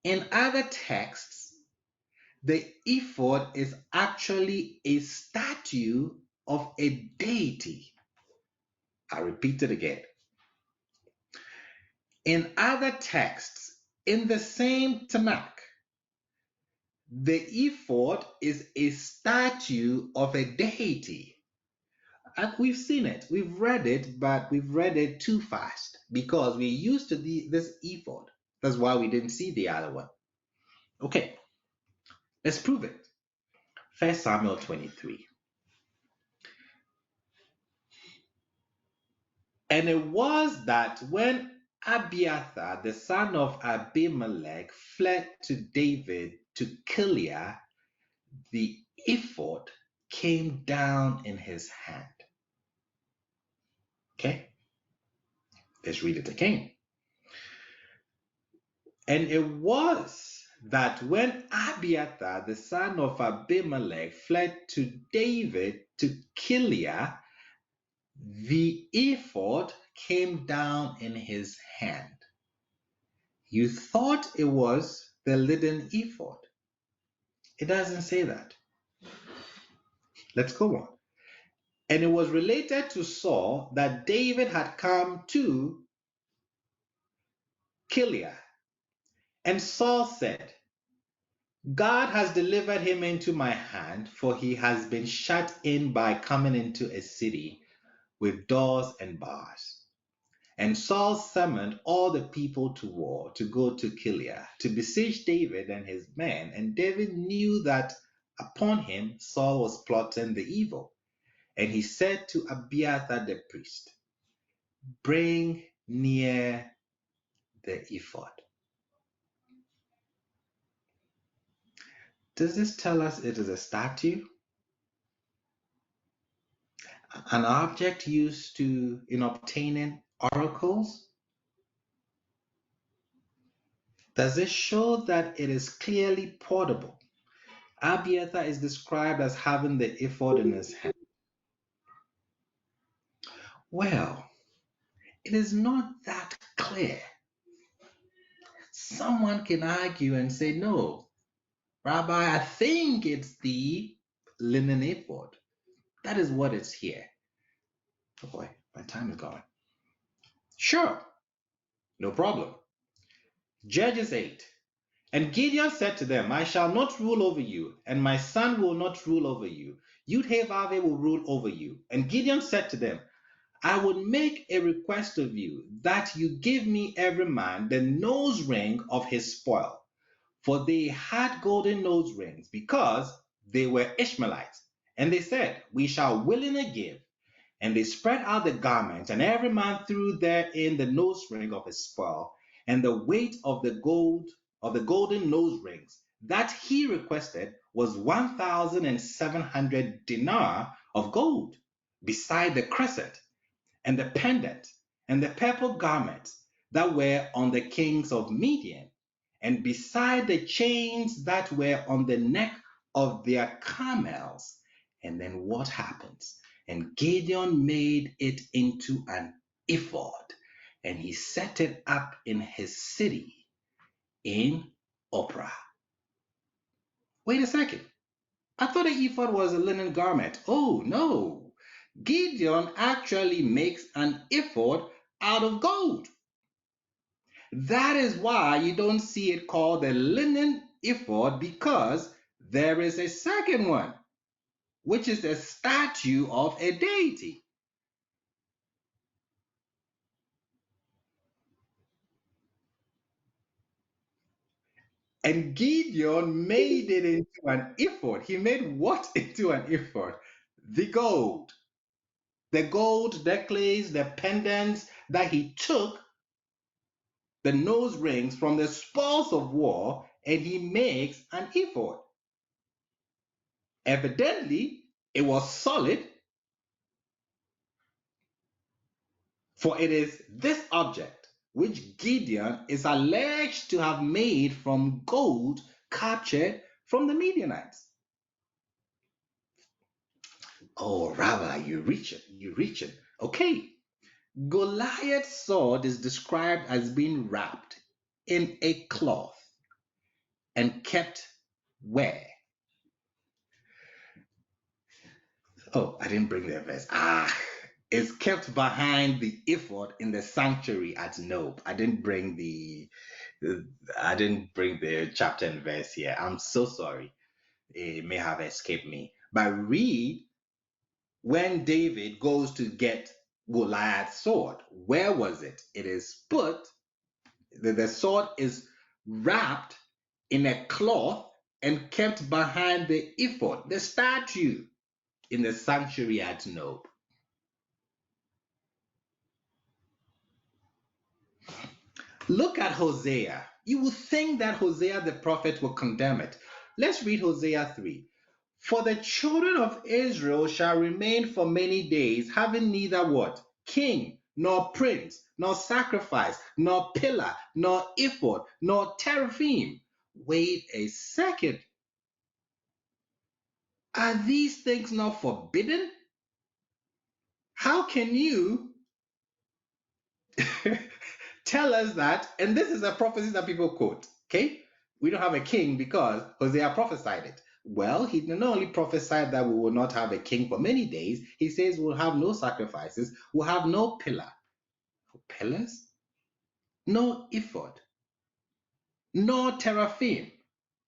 In other texts, the ephod is actually a statue of a deity. I repeat it again. In other texts, in the same Tanak, the ephod is a statue of a deity. And we've seen it, we've read it, but we've read it too fast because we're used to this ephod. That's why we didn't see the other one. Okay, let's prove it. 1 Samuel 23. And it was that when Abiathar, the son of Abimelech, fled to David to Keilah, the ephod came down in his hand. Okay, let's read it again. And it was that when Abiathar, the son of Abimelech, fled to David to Keilah, the ephod came down in his hand. You thought it was the linen ephod. It doesn't say that. Let's go on. And it was related to Saul that David had come to Keilah. And Saul said, God has delivered him into my hand, for he has been shut in by coming into a city with doors and bars. And Saul summoned all the people to war to go to Keilah to besiege David and his men. And David knew that upon him Saul was plotting the evil. And he said to Abiathar the priest, bring near the ephod. Does this tell us it is a statue? An object used in obtaining oracles? Does it show that it is clearly portable? Abiathar is described as having the ephod in his hand. Well, it is not that clear. Someone can argue and say, no, Rabbi, I think it's the linen ephod. That is what it's here. Oh boy, my time is going. Sure, no problem. Judges 8. And Gideon said to them, I shall not rule over you, and my son will not rule over you. YHVH will rule over you. And Gideon said to them, I would make a request of you that you give me every man the nose ring of his spoil. For they had golden nose rings because they were Ishmaelites. And they said, we shall willingly give. And they spread out the garments, and every man threw therein the nose ring of his spoil, and the weight of the golden nose rings that he requested was 1,700 dinar of gold, beside the crescent, and the pendant, and the purple garments that were on the kings of Midian, and beside the chains that were on the neck of their camels. And then what happens? And Gideon made it into an ephod, and he set it up in his city in Ophrah. Wait a second. I thought an ephod was a linen garment. Oh, no. Gideon actually makes an ephod out of gold. That is why you don't see it called the linen ephod, because there is a second one, which is a statue of a deity. And Gideon made it into an ephod. He made what into an ephod? The gold. The gold necklace, the pendants that he took, the nose rings from the spoils of war, and he makes an ephod. Evidently, it was solid, for it is this object which Gideon is alleged to have made from gold captured from the Midianites. Oh, Rabbi, you're reaching. Okay. Goliath's sword is described as being wrapped in a cloth, and kept where? Oh, I didn't bring the verse. It's kept behind the ephod in the sanctuary at Nob. I didn't bring the chapter and verse here. I'm so sorry. It may have escaped me. But read when David goes to get Goliath's sword. Where was it? It is put, the sword is wrapped in a cloth and kept behind the ephod, the statue, in the sanctuary at Nob. Look at Hosea. You would think that Hosea the prophet will condemn it. Let's read Hosea 3. For the children of Israel shall remain for many days, having neither what? King, nor prince, nor sacrifice, nor pillar, nor ephod, nor teraphim. Wait a second. Are these things not forbidden? How can you tell us that? And this is a prophecy that people quote, okay? We don't have a king because Hosea prophesied it. Well, he not only prophesied that we will not have a king for many days, he says we'll have no sacrifices, we'll have no pillar. Pillars? No ephod, no teraphim.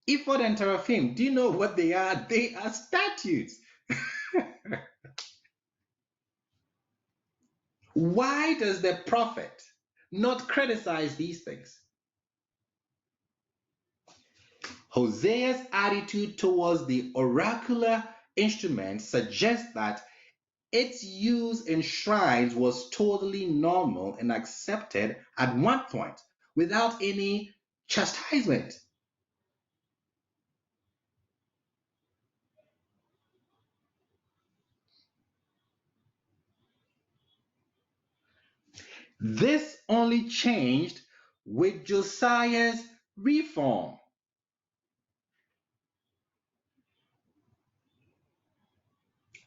Ephod and teraphim, do you know what they are? They are statues. Why does the prophet not criticize these things? Hosea's attitude towards the oracular instrument suggests that its use in shrines was totally normal and accepted at one point without any chastisement. This only changed with Josiah's reform.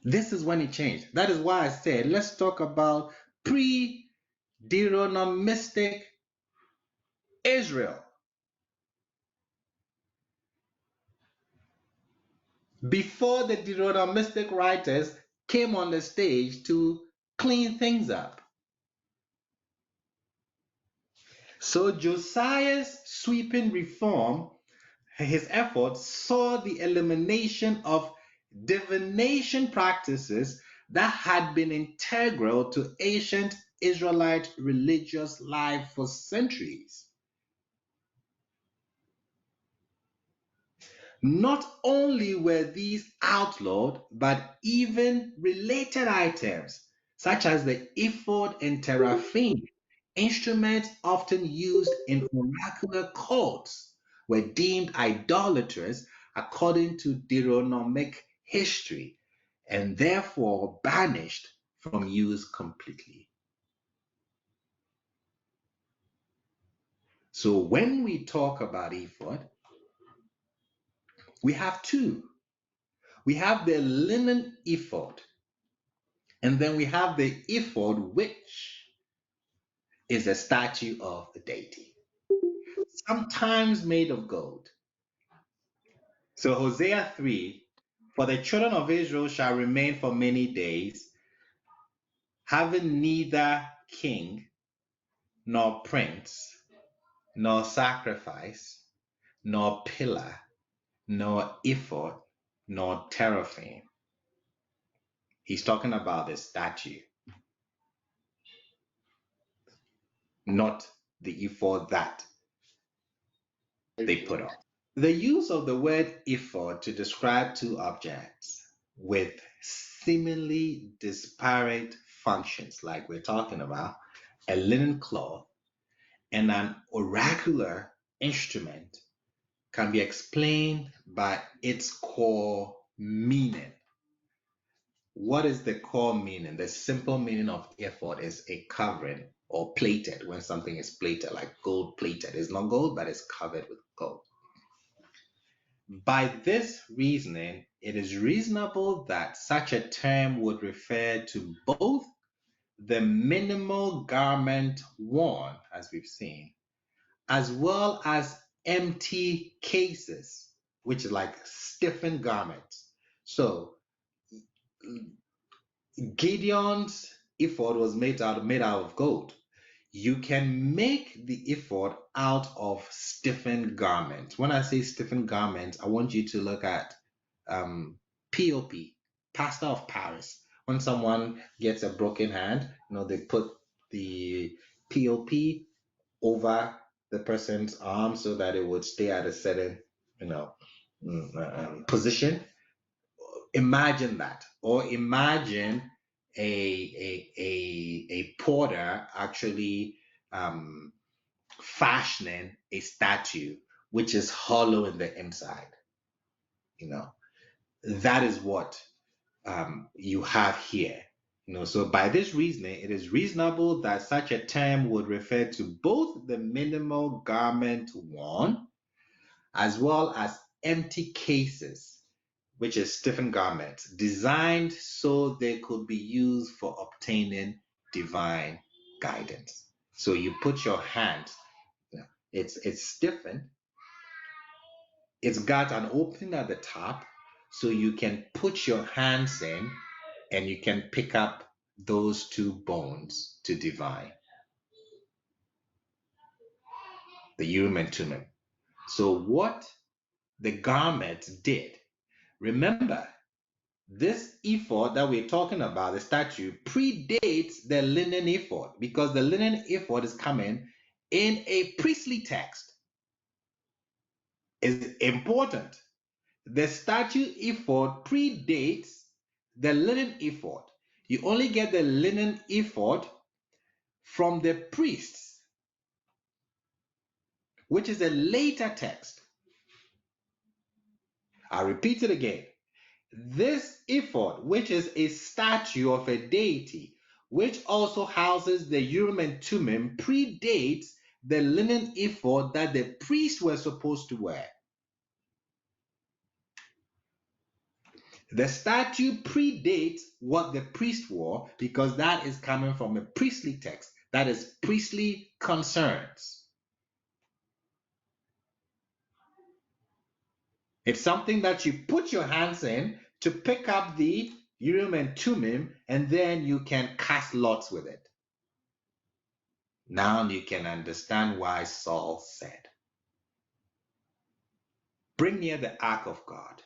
This is when it changed. That is why I said, let's talk about pre-Deuteronomistic Israel. Before the Deuteronomistic writers came on the stage to clean things up. So Josiah's sweeping reform, his efforts saw the elimination of divination practices that had been integral to ancient Israelite religious life for centuries. Not only were these outlawed, but even related items, such as the ephod and teraphim, instruments often used in oracular cults, were deemed idolatrous according to Deuteronomic history, and therefore banished from use completely. So when we talk about ephod, we have two. We have the linen ephod, and then we have the ephod, which is a statue of the deity, sometimes made of gold. So Hosea 3, for the children of Israel shall remain for many days, having neither king, nor prince, nor sacrifice, nor pillar, nor ephod, nor teraphim. He's talking about the statue, not the ephod that they put on. The use of the word ephod to describe two objects with seemingly disparate functions, like we're talking about, a linen cloth and an oracular instrument, can be explained by its core meaning. What is the core meaning? The simple meaning of ephod is a covering or plated. When something is plated, like gold plated, it's not gold, but it's covered with gold. By this reasoning, it is reasonable that such a term would refer to both the minimal garment worn, as we've seen, as well as empty cases, which is like stiffened garments. So Gideon's ephod was made out of gold. You can make the ephod out of stiffened garments. When I say stiffened garments, I want you to look at POP, plaster of Paris. When someone gets a broken hand, they put the POP over the person's arm so that it would stay at a certain, position. Imagine that, or imagine a porter actually fashioning a statue which is hollow in the inside. That is what you have here. So by this reasoning, it is reasonable that such a term would refer to both the minimal garment worn as well as empty cases, which is stiffened garments, designed so they could be used for obtaining divine guidance. So you put your hand, it's stiffened, it's got an opening at the top, so you can put your hands in and you can pick up those two bones to divine, the Urim and Thummim. So what the garment did, remember, this ephod that we're talking about, the statue, predates the linen ephod because the linen ephod is coming in a priestly text. It's important. The statue ephod predates the linen ephod. You only get the linen ephod from the priests, which is a later text. I'll repeat it again. This ephod, which is a statue of a deity, which also houses the Urim and Thummim, predates the linen ephod that the priests were supposed to wear. The statue predates what the priest wore because that is coming from a priestly text. That is priestly concerns. It's something that you put your hands in to pick up the Urim and Thummim, and then you can cast lots with it. Now you can understand why Saul said, "Bring near the ark of God."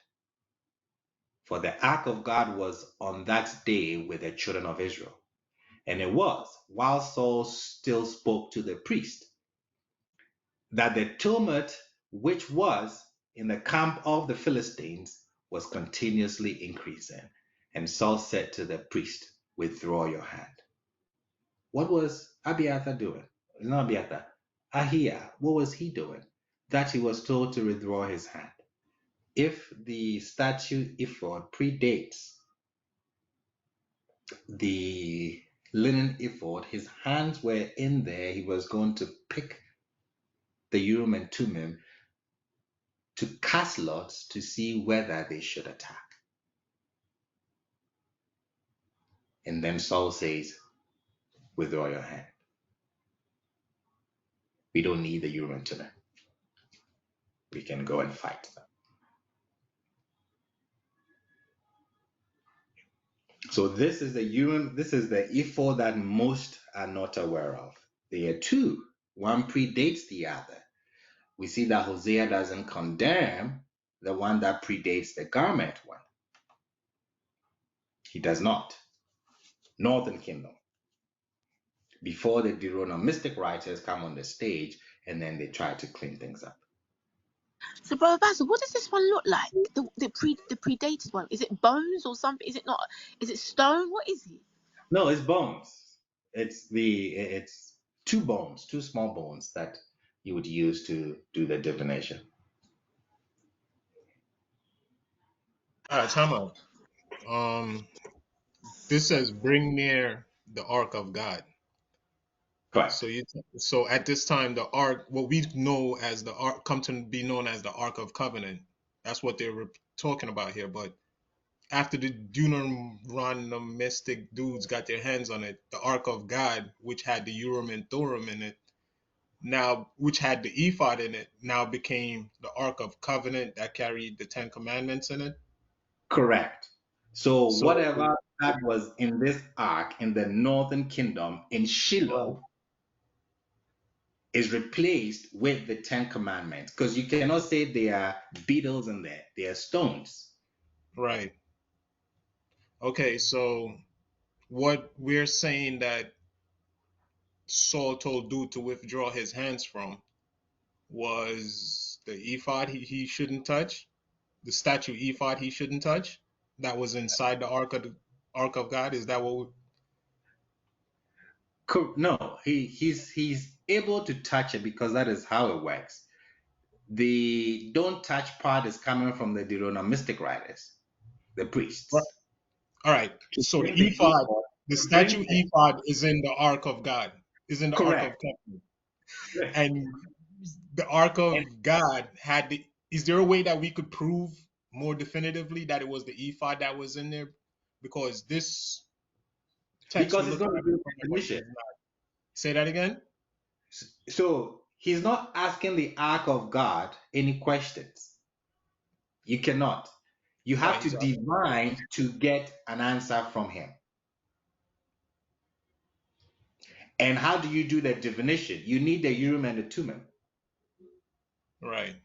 For the ark of God was on that day with the children of Israel. And it was, while Saul still spoke to the priest, that the tumult which was in the camp of the Philistines was continuously increasing. And Saul said to the priest, "Withdraw your hand." What was Abiathar doing? Not Abiathar. Ahijah, what was he doing? That he was told to withdraw his hand. If the statue ephod predates the linen ephod, his hands were in there. He was going to pick the Urim and Thummim to cast lots to see whether they should attack. And then Saul says, "Withdraw your hand. We don't need the Urim and Thummim. We can go and fight them." So this is the Urim, this is the ephod that most are not aware of. There are two. One predates the other. We see that Hosea doesn't condemn the one that predates the garment one. He does not. Northern Kingdom. Before the Deuteronomistic writers come on the stage and then they try to clean things up. So, Brother Basil, what does this one look like? The predated one? Is it bones or something? Is it not? Is it stone? What is it? No, it's bones. It's two bones, two small bones that you would use to do the divination. All right, time out. This says, "Bring near the ark of God." Correct. So at this time, the ark, what we know as the ark, come to be known as the Ark of Covenant. That's what they were talking about here. But after the Deuteronomistic dudes got their hands on it, the Ark of God, which had the Urim and Thummim in it, now which had the ephod in it, now became the Ark of Covenant that carried the Ten Commandments in it. Correct. So So whatever that was in this ark in the northern kingdom in Shiloh is replaced with the Ten Commandments, because you cannot say there are beetles in there, they are stones. right. Okay, so what we're saying that Saul told Dude to withdraw his hands from was the ephod he shouldn't touch, the statue ephod he shouldn't touch, that was inside the Ark of God. Is that what? No, he's able to touch it because that is how it works. The don't touch part is coming from the Deuteronomistic writers, the Right. priests. All right. To So the bring the ephod, ephod, the to bring statue ephod is in the Ark of God, is in the Ark of correct. Covenant, and the Ark of God had the. Is there a way that we could prove more definitively that it was the ephod that was in there? Because this text we're Because it's looking going to at be in a front of us definition. does not. Say that again. So he's not asking the ark of God any questions. You cannot. You have Right. to He's asking the divine question. to get an answer from him. And how do you do the divination? You need the Urim and the Thummim. Right.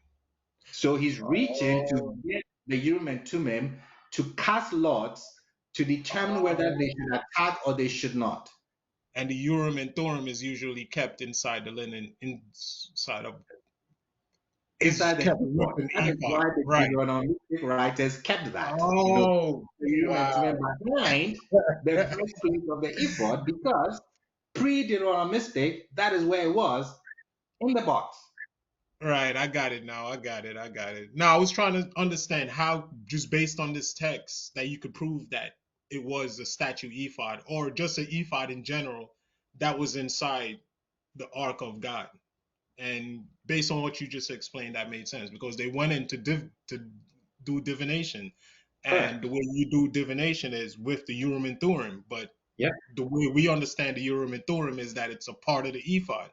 So he's reaching to Oh. get the Urim and Thummim to cast lots to determine whether they should Oh. attack or they should not. And the Urim and Thummim is usually kept inside the linen, inside of, is Inside the kept with ephod. an That is ephod. why the Right. Deuteronomistic writers kept that. Oh, The Urim and wow. Thummim behind the breastplate of the ephod, because pre-Deuteronomistic, that is where it was in the box. Right, I got it now. I got it. I got it. Now, I was trying to understand how, just based on this text, that you could prove that it was a statue ephod or just an ephod in general that was inside the Ark of God. And based on what you just explained, that made sense because they went in to do divination, and Correct. the way you do divination is with the Urim and Thummim. But Yep. the way we understand the Urim and Thummim is that it's a part of the ephod.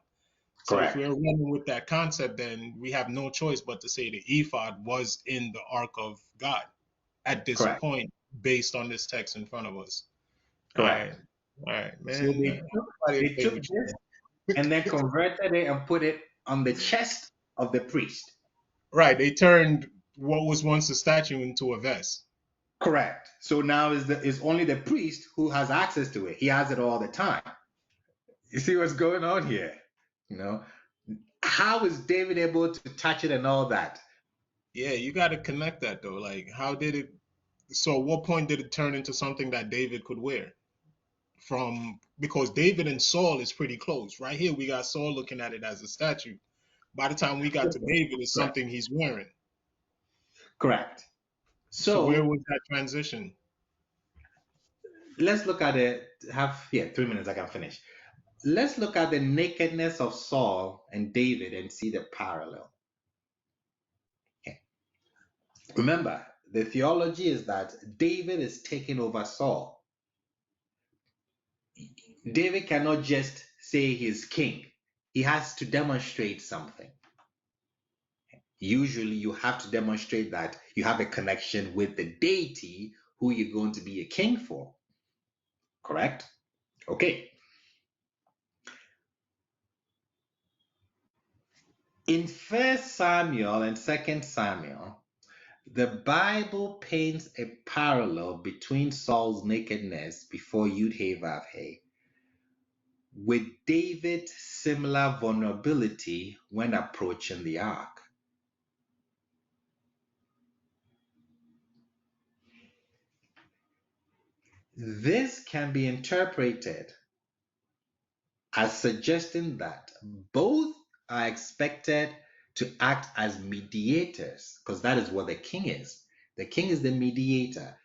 So if Correct. we're running with that concept, then we have no choice but to say the ephod was in the Ark of God at this Correct. point, based on this text in front of us. All right, Correct. all right, So man. I didn't they play took with this you. and then converted it and put it on the chest of the priest. Right, they turned what was once a statue into a vest. Correct. So now is only the priest who has access to it. He has it all the time. You see what's going on here? You know, how is David able to touch it and all that? Yeah, you got to connect that though. Like, how did it? So, at what point did it turn into something that David could wear? From because David and Saul is pretty close. Right here, we got Saul looking at it as a statue. By the time we got to David, it's Correct. something he's wearing. Correct. So where So was that transition? let's look at it. Have 3 minutes. I can finish. Let's look at the nakedness of Saul and David and see the parallel. Okay. Remember, the theology is that David is taking over Saul. David cannot just say he's king. He has to demonstrate something. Usually, you have to demonstrate that you have a connection with the deity who you're going to be a king for. Correct? Okay. In 1 Samuel and 2 Samuel, the Bible paints a parallel between Saul's nakedness before YHVH with David's similar vulnerability when approaching the ark. This can be interpreted as suggesting that both are expected to act as mediators, because that is what the king is. The king is the mediator.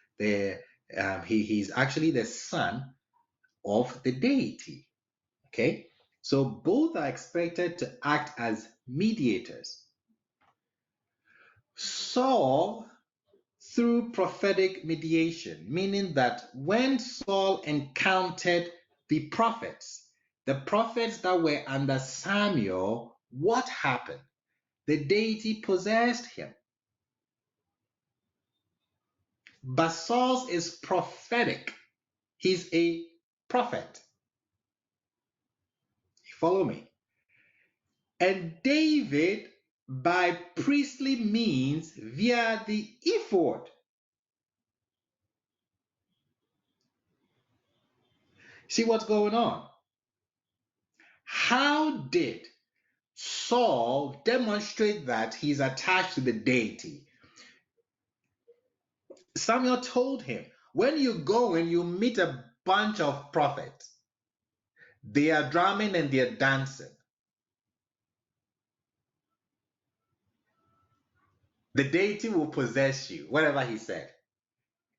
He's actually the son of the deity. Okay, so both are expected to act as mediators. Saul through prophetic mediation, meaning that when Saul encountered the prophets, the prophets that were under Samuel, what happened? The deity possessed him. But Saul is prophetic. He's a prophet. You follow me? And David, by priestly means, via the ephod. See what's going on? How did Saul demonstrate that he's attached to the deity? Samuel told him, when you go and you meet a bunch of prophets, they are drumming and they are dancing. The deity will possess you, whatever he said.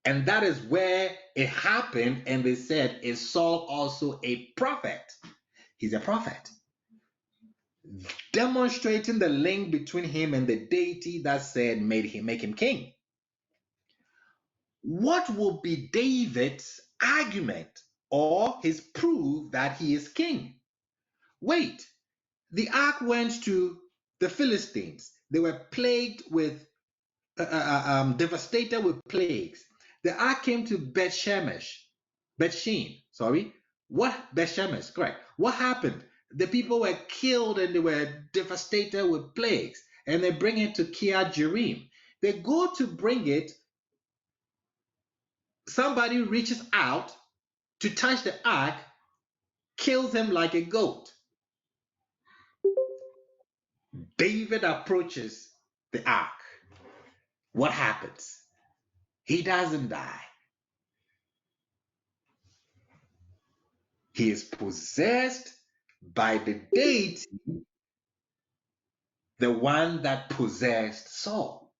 And that is where it happened. And they said, is Saul also a prophet? He's a prophet. Demonstrating the link between him and the deity that said make him king. What will be David's argument or his proof that he is king? Wait, the ark went to the Philistines. They were plagued with, devastated with plagues. The ark came to Bethshean, sorry. Bethshemesh, correct. What happened? The people were killed and they were devastated with plagues. And they bring it to Kirjath Jearim. They go to bring it. Somebody reaches out to touch the ark, kills him like a goat. David approaches the ark. What happens? He doesn't die. He is possessed by the deity, the one that possessed Saul.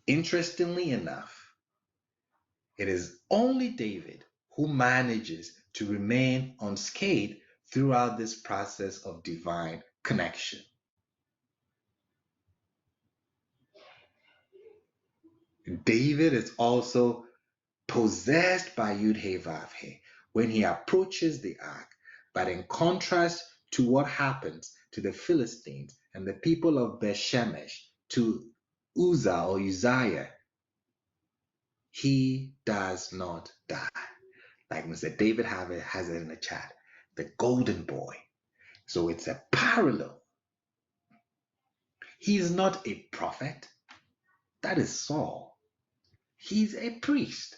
Interestingly enough, it is only David who manages to remain unscathed throughout this process of divine connection. David is also possessed by YHVH when he approaches the ark, but in contrast to what happens to the Philistines and the people of Bethshemesh, to Uzzah or Uzziah, he does not die. Like Mr. David has it in the chat, the golden boy. So it's a parallel. He's not a prophet. That is Saul. He's a priest.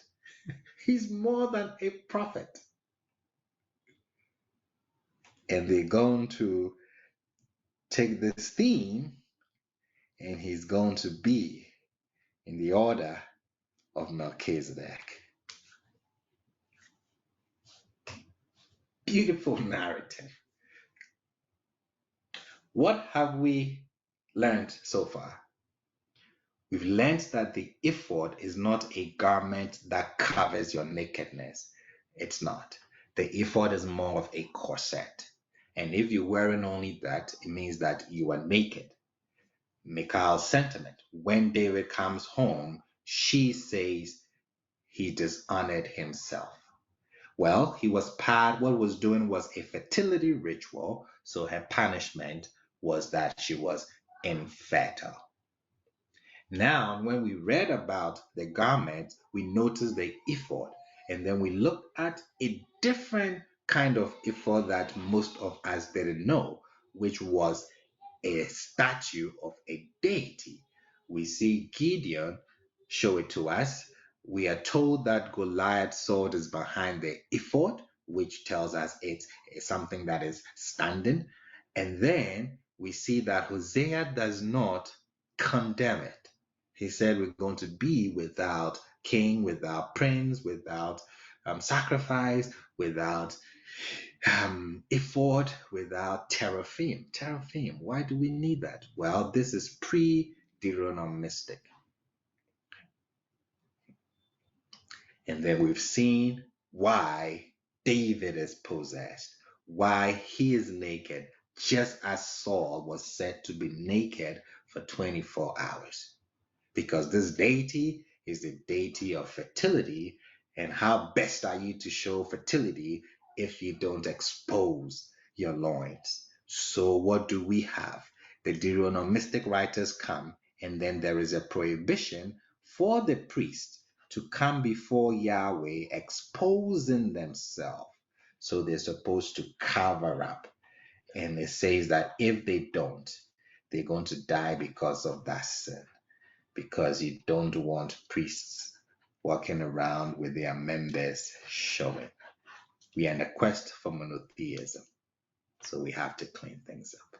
He's more than a prophet. And they're going to take this theme and he's going to be in the order of Melchizedek. Beautiful narrative. What have we learned so far? We've learned that the ephod is not a garment that covers your nakedness. It's not. The ephod is more of a corset. And if you're wearing only that, it means that you are naked. Michal's sentiment. When David comes home, she says he dishonored himself. Well, what was doing was a fertility ritual, so her punishment was that she was infertile. Now, when we read about the garment, we noticed the ephod, and then we looked at a different kind of ephod that most of us didn't know, which was a statue of a deity. We see Gideon show it to us. We are told that Goliath's sword is behind the ephod, which tells us it's something that is standing. And then we see that Hosea does not condemn it. He said we're going to be without king, without prince, without sacrifice, without ephod, without teraphim. Teraphim, why do we need that? Well, this is pre-Deuteronomistic. And then we've seen why David is possessed, why he is naked, just as Saul was said to be naked for 24 hours. Because this deity is the deity of fertility, and how best are you to show fertility if you don't expose your loins. So what do we have? The Deuteronomistic writers come, and then there is a prohibition for the priest to come before Yahweh exposing themselves. So they're supposed to cover up. And it says that if they don't, they're going to die because of that sin. Because you don't want priests walking around with their members showing. We are in a quest for monotheism. So we have to clean things up.